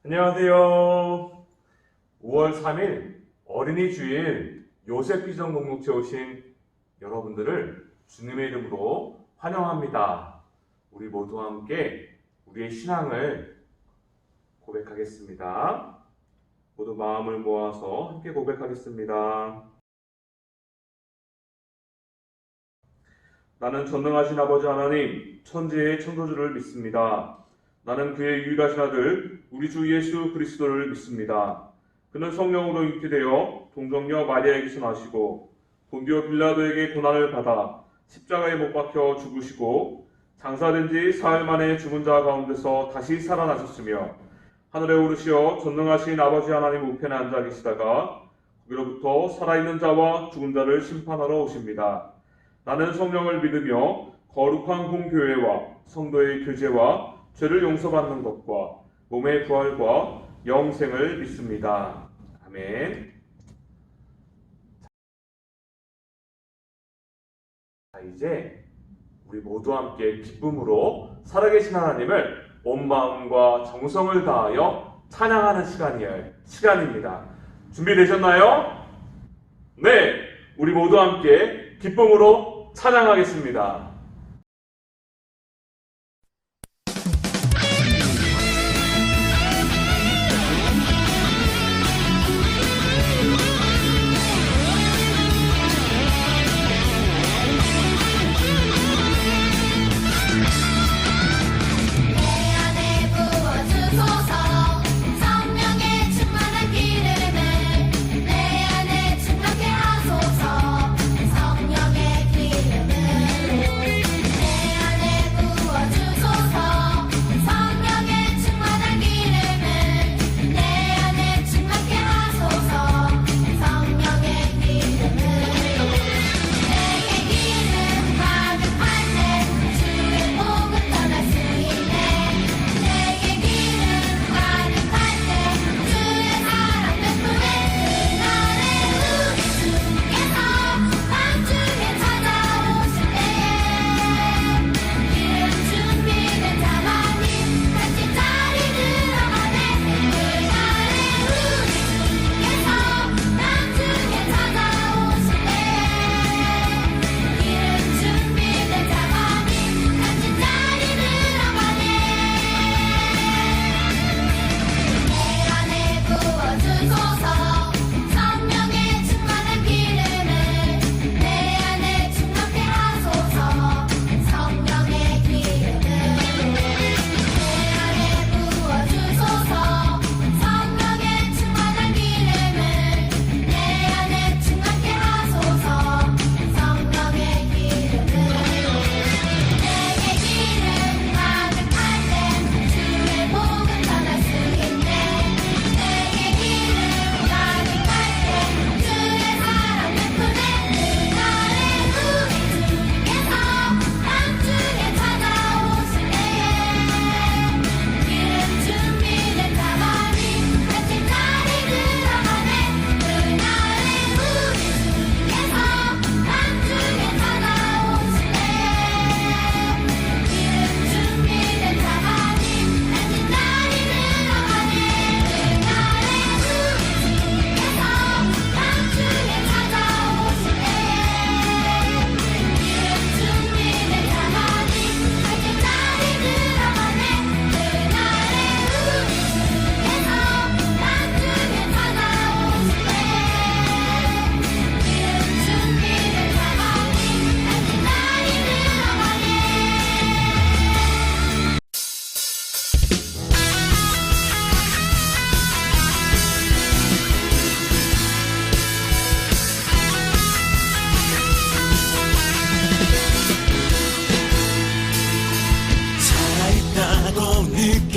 안녕하세요. 5월 3일 어린이 주일 요셉 비전 공동체 오신 여러분들을 주님의 이름으로 환영합니다. 우리 모두 함께 우리의 신앙을 고백하겠습니다. 모두 마음을 모아서 함께 고백하겠습니다. 나는 전능하신 아버지 하나님, 천지의 창조주를 믿습니다. 나는 그의 유일하신 아들, 우리 주 예수 그리스도를 믿습니다. 그는 성령으로 잉태되어 동정녀 마리아에게서 나시고 본디오 빌라도에게 고난을 받아 십자가에 못 박혀 죽으시고 장사된 지 사흘 만에 죽은 자 가운데서 다시 살아나셨으며 하늘에 오르시어 전능하신 아버지 하나님 우편에 앉아 계시다가 거기로부터 살아있는 자와 죽은 자를 심판하러 오십니다. 나는 성령을 믿으며 거룩한 공교회와 성도의 교제와 죄를 용서받는 것과 몸의 부활과 영생을 믿습니다. 아멘. 자, 이제 우리 모두 함께 기쁨으로 살아계신 하나님을 온 마음과 정성을 다하여 찬양하는 시간입니다. 준비되셨나요? 네, 우리 모두 함께 기쁨으로 찬양하겠습니다.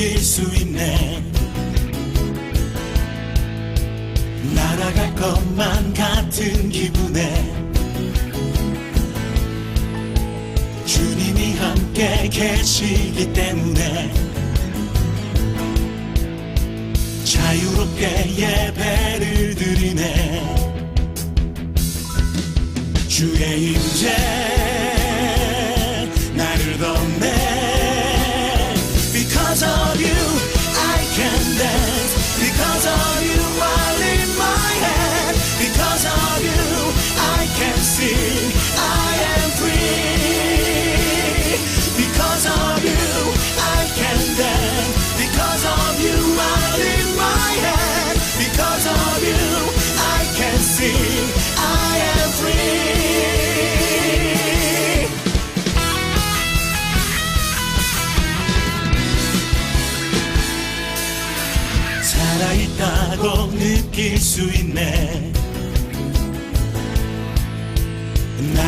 느낄 수 있네. 날아갈 것만 같은 기분에 주님이 함께 계시기 때문에 자유롭게 예배를 드리네. 주의 임재 나를 덮네. Because of you I can dance.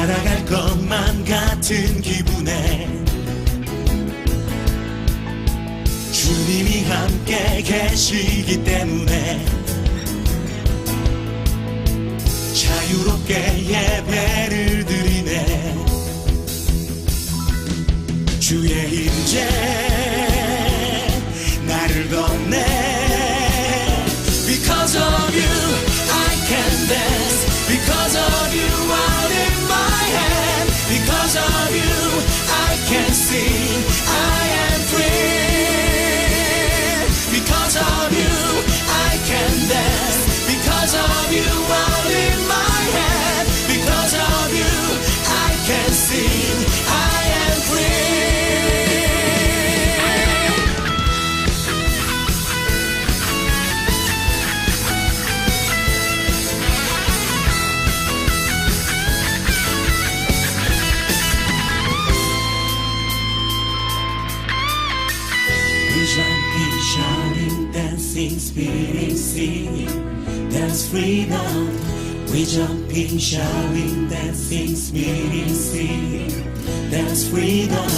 날아갈 것만 같은 기분에 주님이 함께 계시기 때문에 자유롭게 예배를 드리네. 주의 임재 나를 건네. Because of you I can dance. Because of you out in my hand. Because of you I can sing. I am free. Because of you I can dance. Because of you out in my hand. Because of you I can sing. I am free. We jumping, shouting, dancing, spinning, singing. There's freedom. We jumping, shouting, dancing, spinning, singing. There's freedom.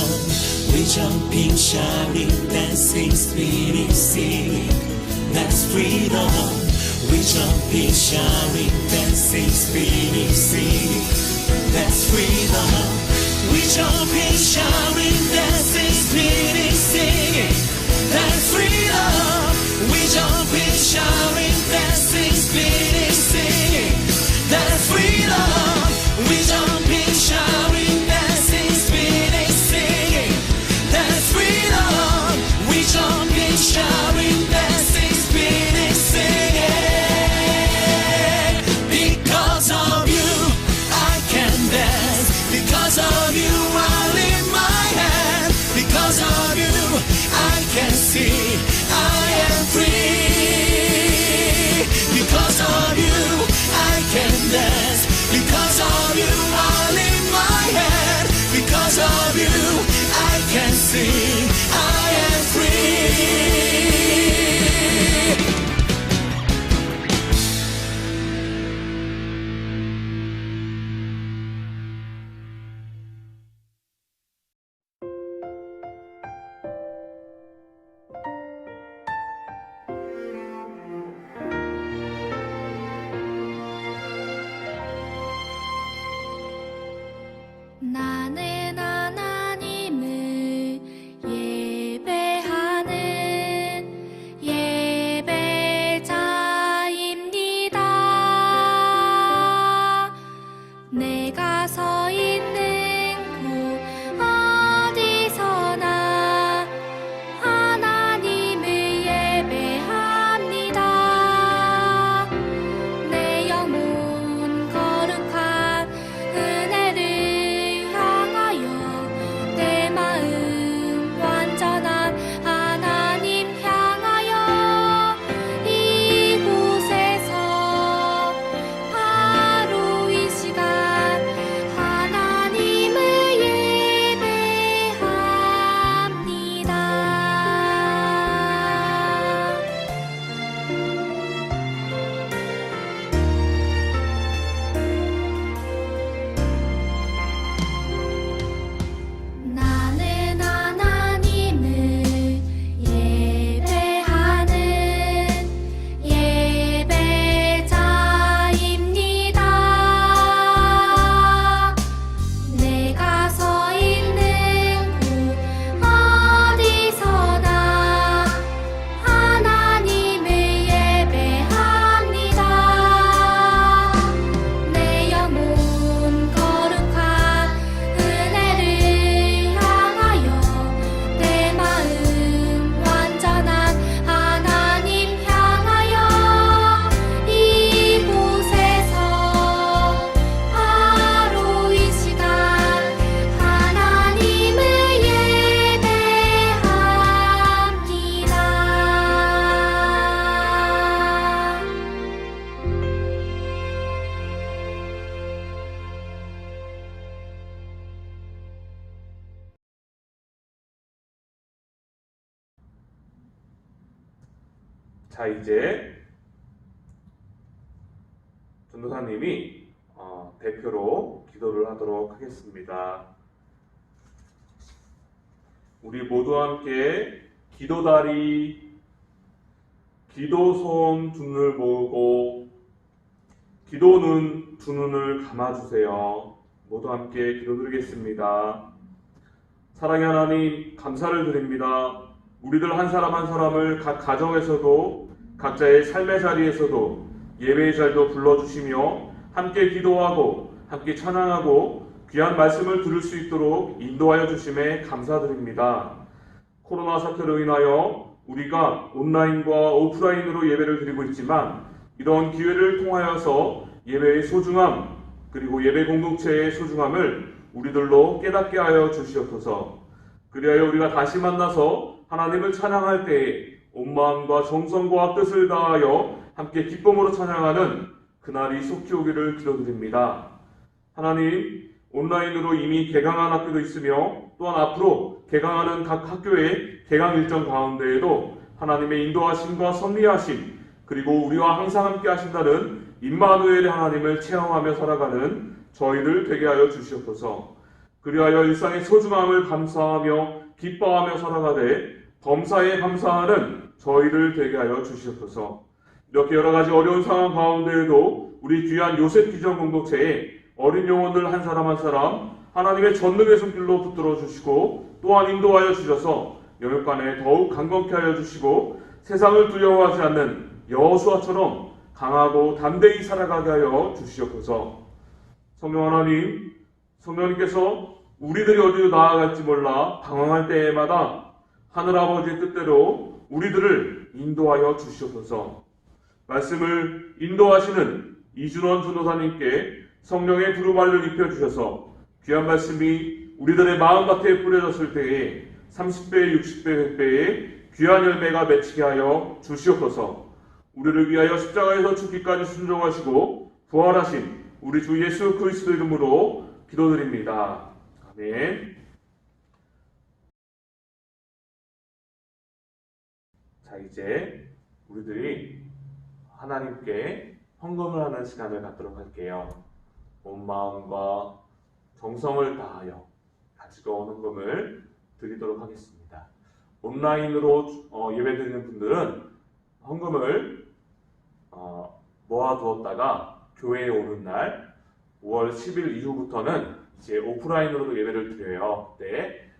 We jumping, shouting, dancing, spinning, singing. That's freedom. We jumping, shouting, dancing, spinning, singing. That's freedom. We jumping, shouting, dancing, spinning, singing. That's freedom. We jumping, shouting, dancing, spinning, singing. That's freedom. We jumping, shouting, dancing, spinning, singing. That's freedom. We jumping, shouting, dancing, spinning, singing. Because of you, I can dance. Because of you, I lift my hand. Because of you, I can see I am free. Because of you, I can dance. Because of you, I lift my hand. Because of you, I can sing. I am free. 나는 하나님을 예배하는 예배자입니다. 내가 서 있는 곳 어디서나 하나님을 예배합니다. 내 영혼 거룩한 은혜를 내 마음 완전한 하나님 향하여 이곳에서 바로 이 시간 하나님을 예배합니다. 나는 하나님을 예배하는 예배자입니다. 내가 서 있는 곳 어디서나 하나님을 예배합니다. 내 영혼 거룩한 은혜를 향하여 내 마음 완전한 하나님 향하여 이곳에서 바로 이 시간 하나님을 예배합니다. 자, 이제 전도사님이 대표로 기도를 하도록 하겠습니다. 우리 모두 함께 기도다리, 기도손 두 눈을 모으고 기도눈 두 눈을 감아주세요. 모두 함께 기도드리겠습니다. 사랑의 하나님, 감사를 드립니다. 우리들 한 사람 한 사람을 각 가정에서도 각자의 삶의 자리에서도 예배의 자리도 불러주시며 함께 기도하고 함께 찬양하고 귀한 말씀을 들을 수 있도록 인도하여 주심에 감사드립니다. 코로나 사태로 인하여 우리가 온라인과 오프라인으로 예배를 드리고 있지만 이런 기회를 통하여서 예배의 소중함 그리고 예배 공동체의 소중함을 우리들로 깨닫게 하여 주시옵소서. 그리하여 우리가 다시 만나서 하나님을 찬양할 때에 온 마음과 정성과 뜻을 다하여 함께 기쁨으로 찬양하는 그날이 속히 오기를 기도드립니다. 하나님, 온라인으로 이미 개강한 학교도 있으며 또한 앞으로 개강하는 각 학교의 개강 일정 가운데에도 하나님의 인도하심과 섭리하심 그리고 우리와 항상 함께 하신다는 임마누엘의 하나님을 체험하며 살아가는 저희들 되게 하여 주시옵소서. 그리하여 일상의 소중함을 감사하며 기뻐하며 살아가되 범사에 감사하는 저희들 되게 하여 주시옵소서. 이렇게 여러 가지 어려운 상황 가운데에도 우리 귀한 요셉 기정 공동체에 어린 영혼들 한 사람 한 사람 하나님의 전능의 손길로 붙들어 주시고 또한 인도하여 주셔서 영육간에 더욱 강건케 하여 주시고 세상을 두려워하지 않는 여호수아처럼 강하고 담대히 살아가게 하여 주시옵소서. 성령 하나님, 성령님께서 우리들이 어디로 나아갈지 몰라 방황할 때마다 하늘아버지의 뜻대로 우리들을 인도하여 주시옵소서. 말씀을 인도하시는 이준원 전도사님께 성령의 두루마리를 입혀주셔서 귀한 말씀이 우리들의 마음밭에 뿌려졌을 때에 30배, 60배, 100배의 귀한 열매가 맺히게 하여 주시옵소서. 우리를 위하여 십자가에서 죽기까지 순종하시고 부활하신 우리 주 예수 그리스도 이름으로 기도드립니다. 아멘. 자, 이제 우리들이 하나님께 헌금을 하는 시간을 갖도록 할게요. 온 마음과 정성을 다하여 가지고 온 헌금을 드리도록 하겠습니다. 온라인으로 예배드리는 분들은 헌금을 모아두었다가 교회에 오는 날 5월 10일 이후부터는 이제 오프라인으로도 예배를 드려요. 그때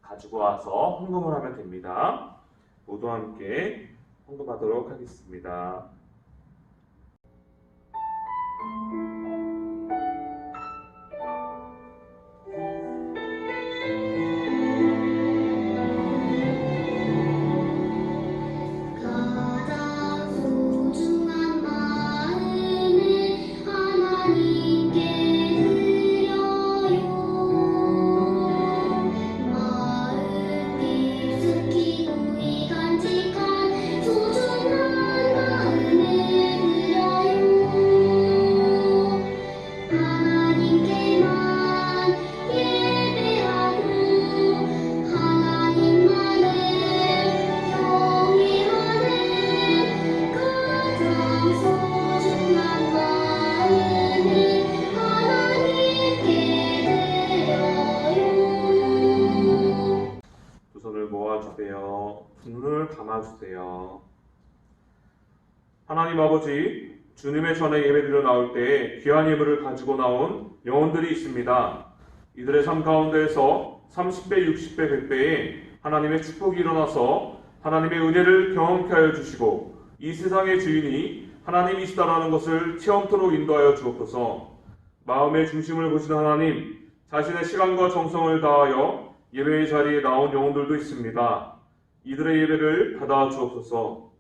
가지고 와서 헌금을 하면 됩니다. 모두 함께 헌금하도록 하겠습니다. 가장 소중한 마음을 하나님께 드려요. 마음 깊숙이 고이 간직한 소중한 마음을 드려요. 하나님께만 예배하고 하나님만을 경외하는 가장 소중한 마음을 하나님께 드려요. 두 손을 모아주세요. 두 눈을 감아주세요. 하나님 아버지, 주님의 전에 예배드려 나올 때 귀한 예물을 가지고 나온 영혼들이 있습니다. 이들의 삶 가운데에서 30배, 60배, 100배의 하나님의 축복이 일어나서 하나님의 은혜를 경험케 하여 주시고 이 세상의 주인이 하나님이시다라는 것을 체험토록 인도하여 주옵소서. 마음의 중심을 보시는 하나님, 자신의 시간과 정성을 다하여 예배의 자리에 나온 영혼들도 있습니다. 이들의 예배를 받아 주옵소서.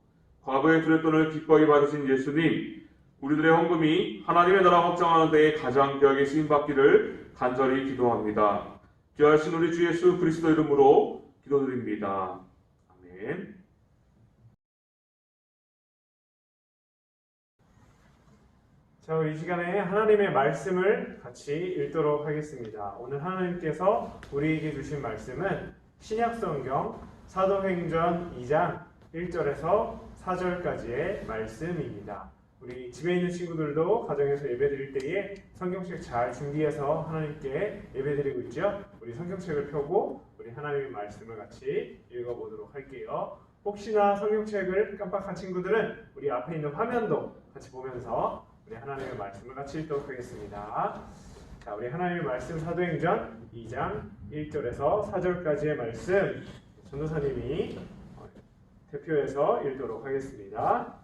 과거의 두렵돈을 기꺼이 받으신 예수님, 우리들의 헌금이 하나님의 나라 확장하는 데에 가장 귀하게 쓰임받기를 간절히 기도합니다. 귀하신 우리 주 예수 그리스도 이름으로 기도드립니다. 아멘. 자, 이 시간에 하나님의 말씀을 같이 읽도록 하겠습니다. 오늘 하나님께서 우리에게 주신 말씀은 신약성경 사도행전 2장 1절에서 4절까지의 말씀입니다. 우리 집에 있는 친구들도 가정에서 예배드릴 때에 성경책 잘 준비해서 하나님께 예배드리고 있죠. 우리 성경책을 펴고 우리 하나님의 말씀을 같이 읽어보도록 할게요. 혹시나 성경책을 깜빡한 친구들은 우리 앞에 있는 화면도 같이 보면서 우리 하나님의 말씀을 같이 읽도록 하겠습니다. 자, 우리 하나님의 말씀 사도행전 2장 1절에서 4절까지의 말씀 전도사님이 대표해서 읽도록 하겠습니다.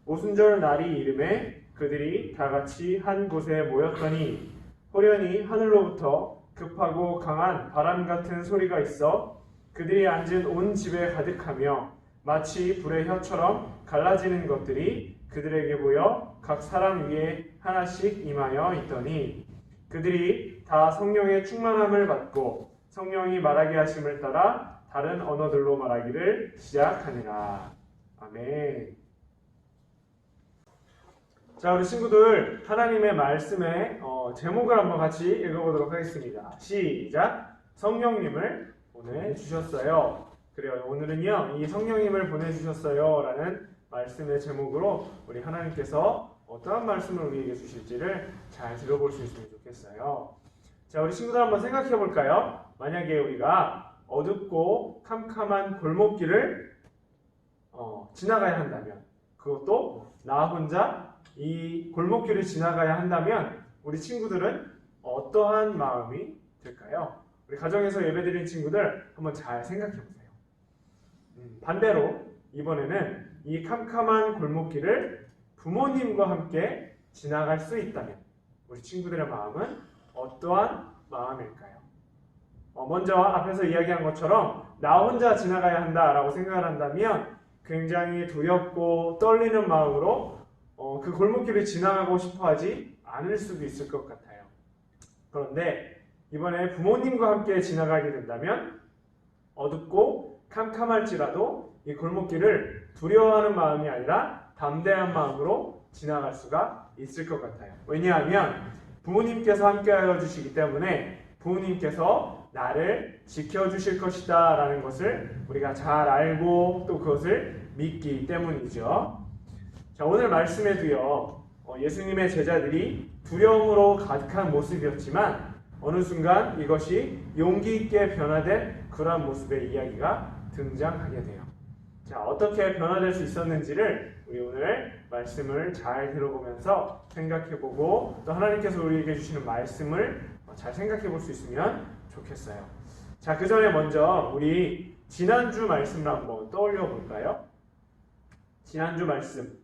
오순절 날이 이름에 그들이 다 같이 한 곳에 모였더니 호련히 하늘로부터 급하고 강한 바람 같은 소리가 있어 그들이 앉은 온 집에 가득하며 마치 불의 혀처럼 갈라지는 것들이 그들에게 보여 각 사람 위에 하나씩 임하여 있더니 그들이 다 성령의 충만함을 받고 성령이 말하게 하심을 따라 다른 언어들로 말하기를 시작하니라. 아멘. 자, 우리 친구들 하나님의 말씀의 제목을 한번 같이 읽어보도록 하겠습니다. 시작. 성령님을 보내주셨어요. 그래요. 오늘은요 이 성령님을 보내주셨어요 라는 말씀의 제목으로 우리 하나님께서 어떠한 말씀을 우리에게 주실지를 잘 들어볼 수 있으면 좋겠어요. 자, 우리 친구들 한번 생각해 볼까요? 만약에 우리가 어둡고 캄캄한 골목길을 지나가야 한다면, 그것도 나 혼자 이 골목길을 지나가야 한다면 우리 친구들은 어떠한 마음이 들까요? 우리 가정에서 예배드린 친구들 한번 잘 생각해 보세요. 반대로 이번에는 이 캄캄한 골목길을 부모님과 함께 지나갈 수 있다면 우리 친구들의 마음은 어떠한 마음일까요? 먼저 앞에서 이야기한 것처럼 나 혼자 지나가야 한다라고 생각을 한다면 굉장히 두렵고 떨리는 마음으로 그 골목길을 지나가고 싶어하지 않을 수도 있을 것 같아요. 그런데 이번에 부모님과 함께 지나가게 된다면 어둡고 캄캄할지라도 이 골목길을 두려워하는 마음이 아니라 담대한 마음으로 지나갈 수가 있을 것 같아요. 왜냐하면 부모님께서 함께하여 주시기 때문에 부모님께서 나를 지켜주실 것이다 라는 것을 우리가 잘 알고 또 그것을 믿기 때문이죠. 자, 오늘 말씀에도요 예수님의 제자들이 두려움으로 가득한 모습이었지만 어느 순간 이것이 용기 있게 변화된 그러한 모습의 이야기가 등장하게 돼요. 자, 어떻게 변화될 수 있었는지를 우리 오늘 말씀을 잘 들어보면서 생각해보고 또 하나님께서 우리에게 주시는 말씀을 잘 생각해볼 수 있으면 좋겠어요. 자, 그 전에 먼저 우리 지난주 말씀을 한번 떠올려 볼까요? 지난주 말씀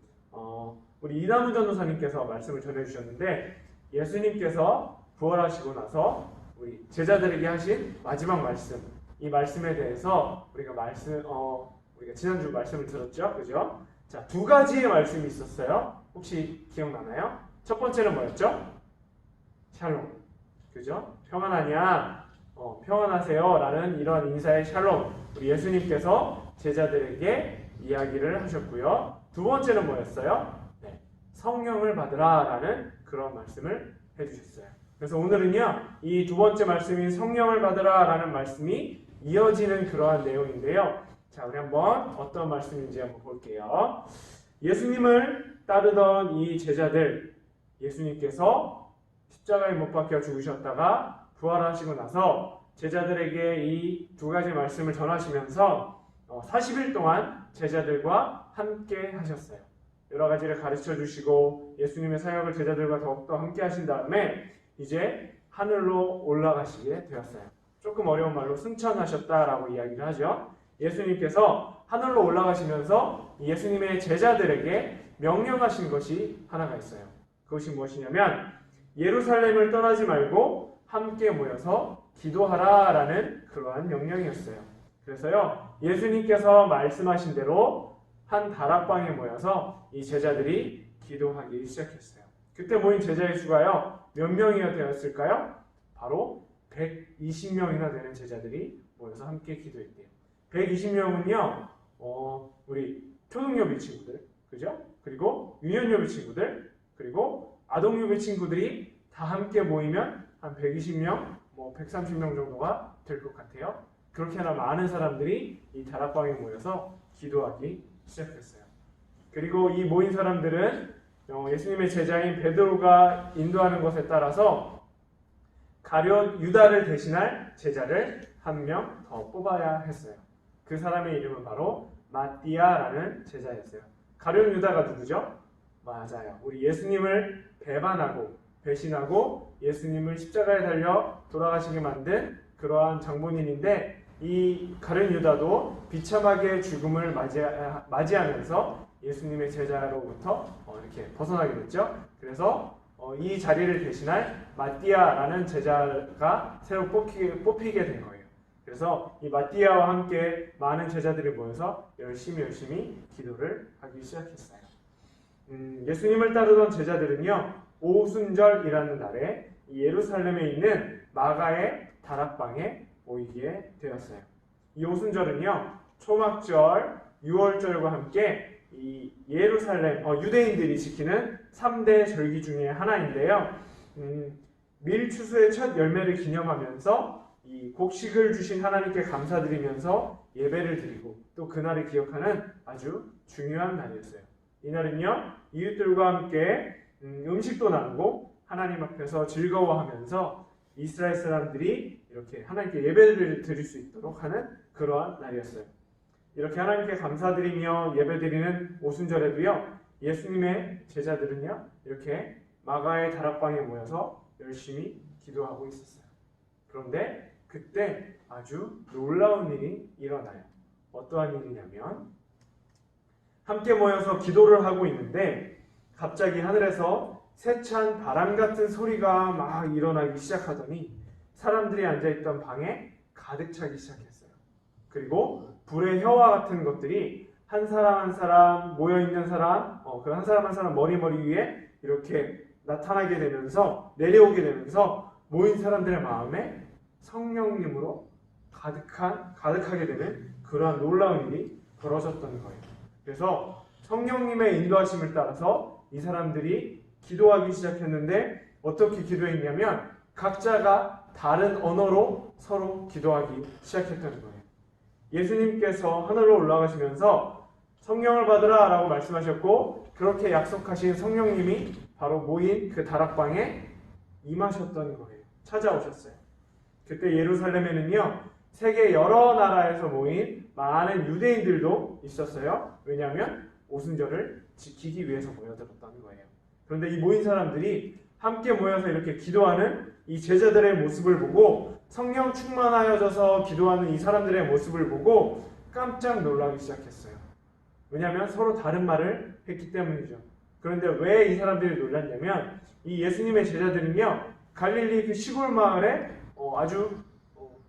우리 이남우 전도사님께서 말씀을 전해주셨는데 예수님께서 부활하시고 나서 우리 제자들에게 하신 마지막 말씀, 이 말씀에 대해서 우리가 지난주 말씀을 들었죠, 그죠? 자, 두 가지의 말씀이 있었어요. 혹시 기억나나요? 첫 번째는 뭐였죠? 샬롬, 그죠? 평안하냐? 평안하세요 라는 이런 인사의 샬롬, 우리 예수님께서 제자들에게 이야기를 하셨고요. 두 번째는 뭐였어요? 네, 성령을 받으라 라는 그런 말씀을 해주셨어요. 그래서 오늘은요 이 두 번째 말씀인 성령을 받으라 라는 말씀이 이어지는 그러한 내용인데요. 자, 우리 한번 어떤 말씀인지 한번 볼게요. 예수님을 따르던 이 제자들, 예수님께서 십자가에 못 박혀 죽으셨다가 부활하시고 나서 제자들에게 이 두 가지 말씀을 전하시면서 40일 동안 제자들과 함께 하셨어요. 여러 가지를 가르쳐 주시고 예수님의 사역을 제자들과 더욱더 함께 하신 다음에 이제 하늘로 올라가시게 되었어요. 조금 어려운 말로 승천하셨다라고 이야기를 하죠. 예수님께서 하늘로 올라가시면서 예수님의 제자들에게 명령하신 것이 하나가 있어요. 그것이 무엇이냐면 예루살렘을 떠나지 말고 함께 모여서 기도하라라는 그러한 명령이었어요. 그래서요 예수님께서 말씀하신 대로 한 다락방에 모여서 이 제자들이 기도하기 시작했어요. 그때 모인 제자의 수가요 몇 명이나 되었을까요? 바로 120명이나 되는 제자들이 모여서 함께 기도했대요. 120명은요 우리 초등요비 친구들, 그죠? 그리고 유년요비 친구들, 그리고 아동요비 친구들이 다 함께 모이면 한 120명, 130명 정도가 될 것 같아요. 그렇게나 많은 사람들이 이 다락방에 모여서 기도하기 시작했어요. 그리고 이 모인 사람들은 예수님의 제자인 베드로가 인도하는 것에 따라서 가룟 유다를 대신할 제자를 한 명 더 뽑아야 했어요. 그 사람의 이름은 바로 마띠아라는 제자였어요. 가룟 유다가 누구죠? 맞아요. 우리 예수님을 배반하고 배신하고 예수님을 십자가에 달려 돌아가시게 만든 그러한 장본인인데, 이 가룟 유다도 비참하게 죽음을 맞이하면서 예수님의 제자로부터 이렇게 벗어나게 됐죠. 그래서 이 자리를 대신할 마띠아라는 제자가 새로 뽑히게 된 거예요. 그래서 이 마띠아와 함께 많은 제자들이 모여서 열심히 기도를 하기 시작했어요. 예수님을 따르던 제자들은요, 오순절이라는 날에 예루살렘에 있는 마가의 다락방에 모이게 되었어요. 이 오순절은요, 초막절, 유월절과 함께 이 예루살렘 유대인들이 지키는 3대 절기 중에 하나인데요. 밀추수의 첫 열매를 기념하면서 이 곡식을 주신 하나님께 감사드리면서 예배를 드리고 또 그날을 기억하는 아주 중요한 날이었어요. 이날은요, 이웃들과 함께 음식도 나누고 하나님 앞에서 즐거워하면서 이스라엘 사람들이 이렇게 하나님께 예배를 드릴 수 있도록 하는 그러한 날이었어요. 이렇게 하나님께 감사드리며 예배드리는 오순절에도요, 예수님의 제자들은요, 이렇게 마가의 다락방에 모여서 열심히 기도하고 있었어요. 그런데 그때 아주 놀라운 일이 일어나요. 어떠한 일이냐면, 함께 모여서 기도를 하고 있는데 갑자기 하늘에서 세찬 바람 같은 소리가 막 일어나기 시작하더니 사람들이 앉아있던 방에 가득 차기 시작했어요. 그리고 불의 혀와 같은 것들이 한 사람 한 사람 모여있는 사람, 그 한 사람 한 사람 머리 위에 이렇게 나타나게 되면서, 내려오게 되면서 모인 사람들의 마음에 성령님으로 가득하게 되는 그러한 놀라운 일이 벌어졌던 거예요. 그래서 성령님의 인도하심을 따라서 이 사람들이 기도하기 시작했는데, 어떻게 기도했냐면 각자가 다른 언어로 서로 기도하기 시작했던 거예요. 예수님께서 하늘로 올라가시면서 성령을 받으라 라고 말씀하셨고, 그렇게 약속하신 성령님이 바로 모인 그 다락방에 임하셨던 거예요. 찾아오셨어요. 그때 예루살렘에는요, 세계 여러 나라에서 모인 많은 유대인들도 있었어요. 왜냐하면 오순절을 지키기 위해서 모여들었던 거예요. 그런데 이 모인 사람들이 함께 모여서 이렇게 기도하는 이 제자들의 모습을 보고, 성령 충만하여져서 기도하는 이 사람들의 모습을 보고 깜짝 놀라기 시작했어요. 왜냐하면 서로 다른 말을 했기 때문이죠. 그런데 왜 이 사람들이 놀랐냐면, 이 예수님의 제자들은요, 갈릴리 그 시골 마을에 아주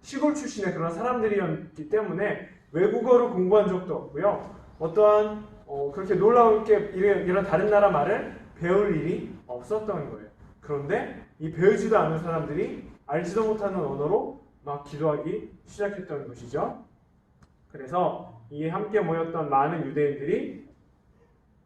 시골 출신의 그런 사람들이었기 때문에 외국어를 공부한 적도 없고요, 어떠한 그렇게 놀라울게 이런 다른 나라 말을 배울 일이 없었던 거예요. 그런데 이 배우지도 않은 사람들이 알지도 못하는 언어로 막 기도하기 시작했던 것이죠. 그래서 이 함께 모였던 많은 유대인들이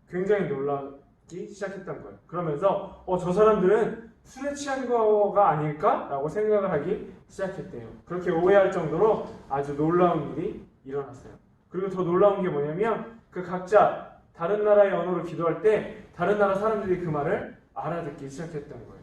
굉장히 놀라기 시작했던 거예요. 그러면서 저 사람들은 술에 취한 거가 아닐까라고 생각을 하기 시작했대요. 그렇게 오해할 정도로 아주 놀라운 일이 일어났어요. 그리고 더 놀라운 게 뭐냐면, 그 각자 다른 나라의 언어로 기도할 때 다른 나라 사람들이 그 말을 알아듣기 시작했던 거예요.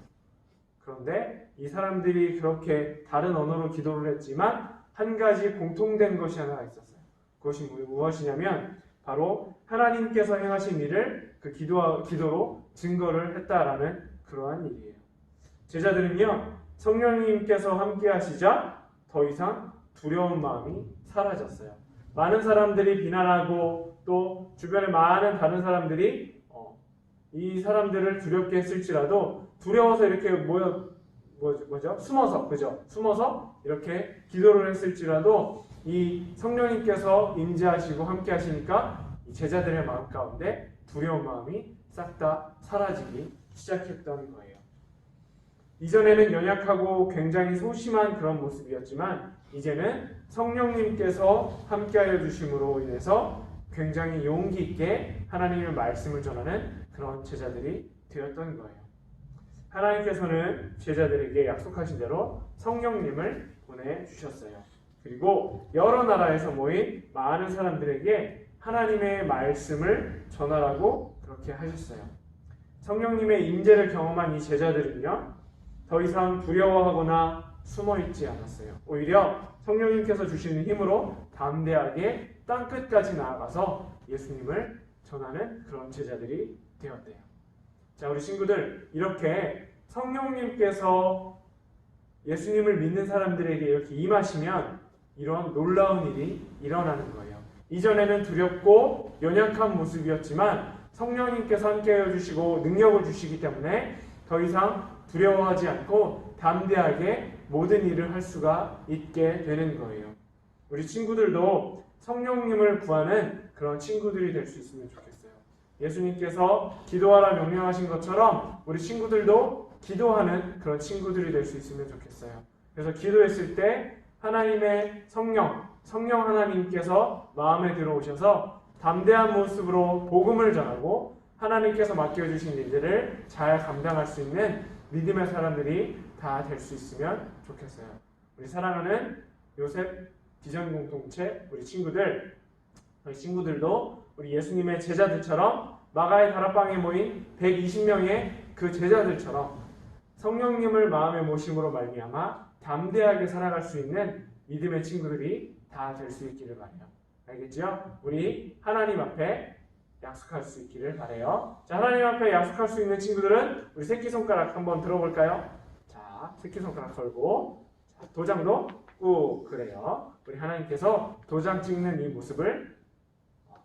그런데 이 사람들이 그렇게 다른 언어로 기도를 했지만 한 가지 공통된 것이 하나 있었어요. 그것이 무엇이냐면 바로 하나님께서 행하신 일을 그 기도로 증거를 했다라는 그러한 일이에요. 제자들은요, 성령님께서 함께 하시자 더 이상 두려운 마음이 사라졌어요. 많은 사람들이 비난하고 또 주변에 많은 다른 사람들이 이 사람들을 두렵게 했을지라도 두려워서 이렇게 숨어서 이렇게 기도를 했을지라도 이 성령님께서 임재하시고 함께 하시니까 이 제자들의 마음 가운데 두려운 마음이 싹 다 사라지기 시작했던 거예요. 이전에는 연약하고 굉장히 소심한 그런 모습이었지만 이제는 성령님께서 함께하여 주심으로 인해서 굉장히 용기 있게 하나님의 말씀을 전하는 그런 제자들이 되었던 거예요. 하나님께서는 제자들에게 약속하신 대로 성령님을 보내주셨어요. 그리고 여러 나라에서 모인 많은 사람들에게 하나님의 말씀을 전하라고 그렇게 하셨어요. 성령님의 임재를 경험한 이 제자들은요, 더 이상 두려워하거나 숨어있지 않았어요. 오히려 성령님께서 주시는 힘으로 담대하게 땅끝까지 나아가서 예수님을 전하는 그런 제자들이 되었대요. 자, 우리 친구들, 이렇게 성령님께서 예수님을 믿는 사람들에게 이렇게 임하시면 이런 놀라운 일이 일어나는 거예요. 이전에는 두렵고 연약한 모습이었지만 성령님께서 함께해 주시고 능력을 주시기 때문에 더 이상 두려워하지 않고 담대하게 모든 일을 할 수가 있게 되는 거예요. 우리 친구들도 성령님을 구하는 그런 친구들이 될 수 있으면 좋겠어요. 예수님께서 기도하라 명령하신 것처럼 우리 친구들도 기도하는 그런 친구들이 될 수 있으면 좋겠어요. 그래서 기도했을 때 하나님의 성령 하나님께서 마음에 들어오셔서 담대한 모습으로 복음을 전하고 하나님께서 맡겨주신 일들을 잘 감당할 수 있는 믿음의 사람들이 다 될 수 있으면 좋겠어요. 우리 사랑하는 요셉 비전 공동체 우리 친구들도 우리 예수님의 제자들처럼 마가의 다락방에 모인 120명의 그 제자들처럼 성령님을 마음에 모심으로 말미암아 담대하게 살아갈 수 있는 믿음의 친구들이 다 될 수 있기를 바라요. 알겠죠? 우리 하나님 앞에 약속할 수 있기를 바라요. 자, 하나님 앞에 약속할 수 있는 친구들은 우리 새끼손가락 한번 들어볼까요? 자, 새끼손가락 걸고, 자, 도장도 꾹 그래요. 우리 하나님께서 도장 찍는 이 모습을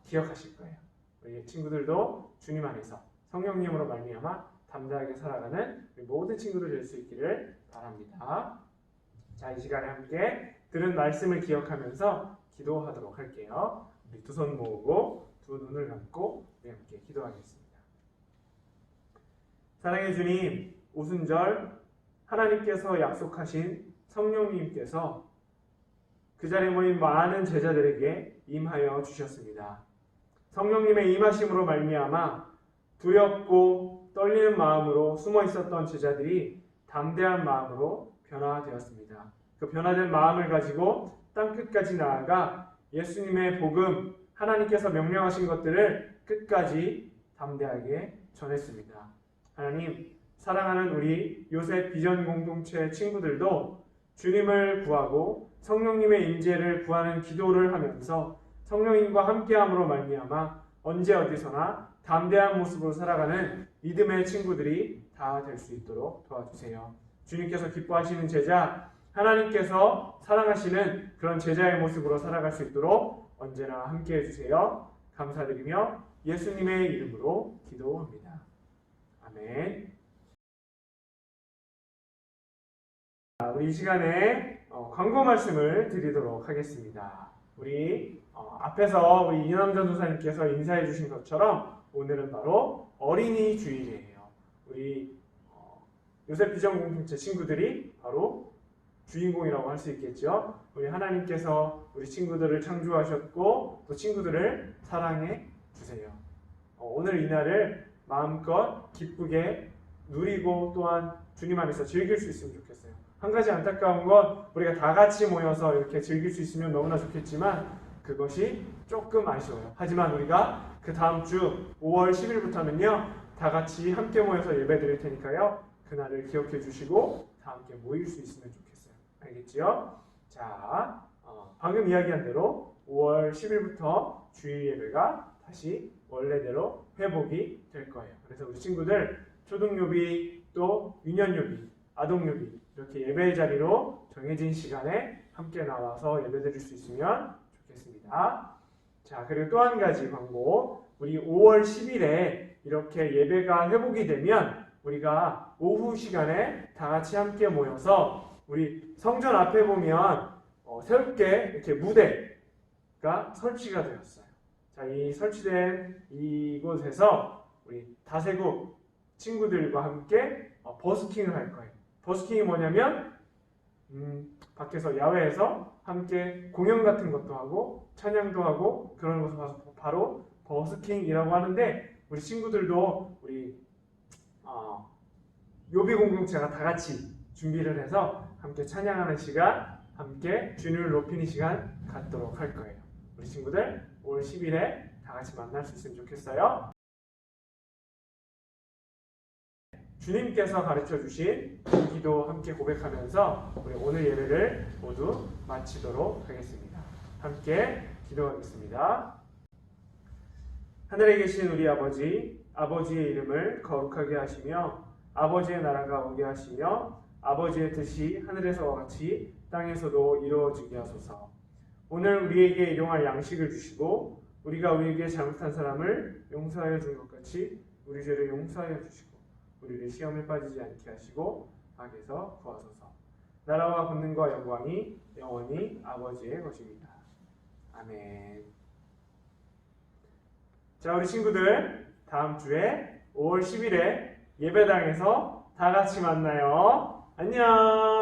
기억하실 거예요. 우리 친구들도 주님 안에서 성령님으로 말미암아 담대하게 살아가는 우리 모든 친구들 될 수 있기를 바랍니다. 자, 이 시간에 함께 들은 말씀을 기억하면서 기도하도록 할게요. 우리 두 손 모으고 두 눈을 감고 우리 함께 기도하겠습니다. 사랑의 주님, 오순절 하나님께서 약속하신 성령님께서 그 자리에 모인 많은 제자들에게 임하여 주셨습니다. 성령님의 임하심으로 말미암아 두렵고 떨리는 마음으로 숨어 있었던 제자들이 담대한 마음으로 변화되었습니다. 그 변화된 마음을 가지고 땅끝까지 나아가 예수님의 복음, 하나님께서 명령하신 것들을 끝까지 담대하게 전했습니다. 하나님, 사랑하는 우리 요셉 비전 공동체 친구들도 주님을 구하고 성령님의 임재를 구하는 기도를 하면서 성령님과 함께함으로 말미암아 언제 어디서나 담대한 모습으로 살아가는 믿음의 친구들이 다 될 수 있도록 도와주세요. 주님께서 기뻐하시는 제자, 하나님께서 사랑하시는 그런 제자의 모습으로 살아갈 수 있도록 언제나 함께해 주세요. 감사드리며 예수님의 이름으로 기도합니다. 아멘. 우리 이 시간에 광고 말씀을 드리도록 하겠습니다. 우리 앞에서 우리 이남 전도사님께서 인사해 주신 것처럼 오늘은 바로 어린이 주일이에요. 우리 요셉 비전 공동체 친구들이 바로 주인공이라고 할 수 있겠죠. 우리 하나님께서 우리 친구들을 창조하셨고 또 친구들을 사랑해 주세요. 오늘 이날을 마음껏 기쁘게 누리고 또한 주님 안에서 즐길 수 있으면 좋겠어요. 한 가지 안타까운 건 우리가 다 같이 모여서 이렇게 즐길 수 있으면 너무나 좋겠지만 그것이 조금 아쉬워요. 하지만 우리가 그 다음 주 5월 10일부터는요 다 같이 함께 모여서 예배 드릴 테니까요 그날을 기억해 주시고 다 함께 모일 수 있으면 좋겠어요. 알겠지요? 자, 방금 이야기한 대로 5월 10일부터 주일 예배가 다시 원래대로 회복이 될 거예요. 그래서 우리 친구들 초등요비 또 유년요비, 아동요비 이렇게 예배의 자리로 정해진 시간에 함께 나와서 예배 드릴 수 있으면 좋겠습니다. 자, 그리고 또 한 가지 광고. 우리 5월 10일에 이렇게 예배가 회복이 되면 우리가 오후 시간에 다 같이 함께 모여서 우리 성전 앞에 보면 새롭게 이렇게 무대가 설치가 되었어요. 자, 이 설치된 이곳에서 우리 다세국 친구들과 함께 버스킹을 할 거예요. 버스킹이 뭐냐면 밖에서 야외에서 함께 공연 같은 것도 하고 찬양도 하고 그런 것을 봐서 바로 버스킹이라고 하는데 우리 친구들도 우리 요비 공동체가 다 같이 준비를 해서 함께 찬양하는 시간, 함께 주님을 높이는 시간 갖도록 할 거예요. 우리 친구들 5월 10일에 다 같이 만날 수 있으면 좋겠어요. 주님께서 가르쳐 주신 이 기도 함께 고백하면서 우리 오늘 예배를 모두 마치도록 하겠습니다. 함께 기도하겠습니다. 하늘에 계신 우리 아버지, 아버지의 이름을 거룩하게 하시며 아버지의 나라가 오게 하시며 아버지의 뜻이 하늘에서와 같이 땅에서도 이루어지게 하소서. 오늘 우리에게 일용할 양식을 주시고 우리가 우리에게 잘못한 사람을 용서하여 준 것 같이 우리 죄를 용서하여 주시고 우리를 시험에 빠지지 않게 하시고 악에서 구하소서. 나라와 권능과 영광이 영원히 아버지의 것입니다. 아멘. 자, 우리 친구들 다음 주에 5월 10일에 예배당에서 다 같이 만나요. 안녕.